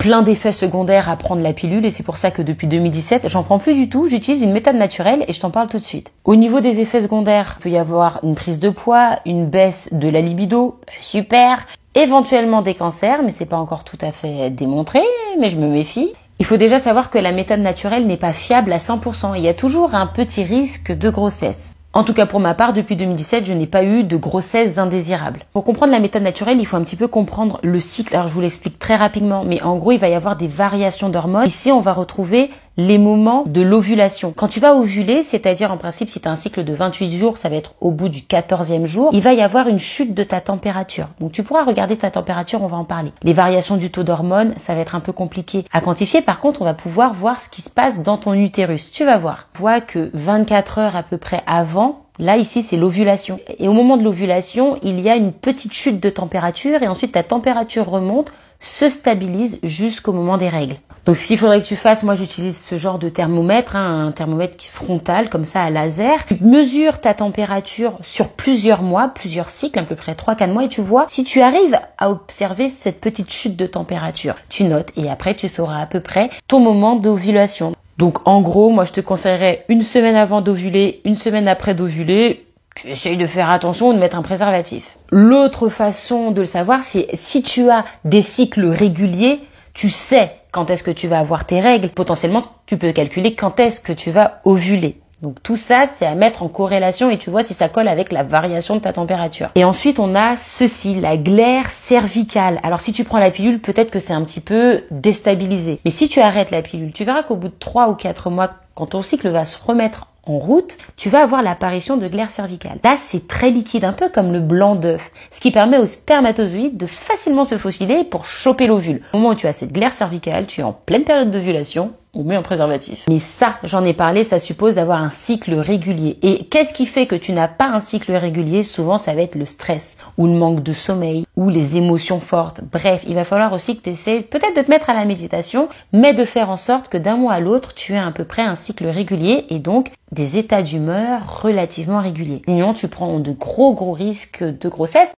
plein d'effets secondaires à prendre la pilule et c'est pour ça que depuis 2017, j'en prends plus du tout. J'utilise une méthode naturelle et je t'en parle tout de suite. Au niveau des effets secondaires, il peut y avoir une prise de poids, une baisse de la libido, super, éventuellement des cancers, mais c'est pas encore tout à fait démontré, mais je me méfie. Il faut déjà savoir que la méthode naturelle n'est pas fiable à 100%. Il y a toujours un petit risque de grossesse. En tout cas, pour ma part, depuis 2017, je n'ai pas eu de grossesse indésirable. Pour comprendre la méthode naturelle, il faut un petit peu comprendre le cycle. Alors, je vous l'explique très rapidement, mais en gros, il va y avoir des variations d'hormones. Ici, on va retrouver les moments de l'ovulation. Quand tu vas ovuler, c'est-à-dire en principe, si tu as un cycle de 28 jours, ça va être au bout du 14e jour, il va y avoir une chute de ta température. Donc, tu pourras regarder ta température, on va en parler. Les variations du taux d'hormones, ça va être un peu compliqué à quantifier. Par contre, on va pouvoir voir ce qui se passe dans ton utérus. Tu vas voir. Tu vois que 24 heures à peu près avant, là, ici, c'est l'ovulation. Et au moment de l'ovulation, il y a une petite chute de température et ensuite ta température remonte, se stabilise jusqu'au moment des règles. Donc, ce qu'il faudrait que tu fasses, moi, j'utilise ce genre de thermomètre, un thermomètre frontal, comme ça, à laser. Tu mesures ta température sur plusieurs mois, plusieurs cycles, à peu près 3-4 mois, et tu vois si tu arrives à observer cette petite chute de température. Tu notes et après, tu sauras à peu près ton moment d'ovulation. Donc, en gros, moi, je te conseillerais une semaine avant d'ovuler, une semaine après d'ovuler. Tu essayes de faire attention de mettre un préservatif. L'autre façon de le savoir, c'est si tu as des cycles réguliers, tu sais quand est-ce que tu vas avoir tes règles. Potentiellement, tu peux calculer quand est-ce que tu vas ovuler. Donc tout ça, c'est à mettre en corrélation et tu vois si ça colle avec la variation de ta température. Et ensuite, on a ceci, la glaire cervicale. Alors si tu prends la pilule, peut-être que c'est un petit peu déstabilisé. Mais si tu arrêtes la pilule, tu verras qu'au bout de 3 ou 4 mois, quand ton cycle va se remettre en route, tu vas avoir l'apparition de glaire cervicale. Là, c'est très liquide, un peu comme le blanc d'œuf, ce qui permet aux spermatozoïdes de facilement se faufiler pour choper l'ovule. Au moment où tu as cette glaire cervicale, tu es en pleine période d'ovulation, on met un préservatif. Mais ça, j'en ai parlé, ça suppose d'avoir un cycle régulier. Et qu'est-ce qui fait que tu n'as pas un cycle régulier? Souvent, ça va être le stress, ou le manque de sommeil, ou les émotions fortes. Bref, il va falloir aussi que tu essaies peut-être de te mettre à la méditation, mais de faire en sorte que d'un mois à l'autre, tu aies à peu près un cycle régulier et donc des états d'humeur relativement réguliers. Sinon, tu prends de gros risques de grossesse.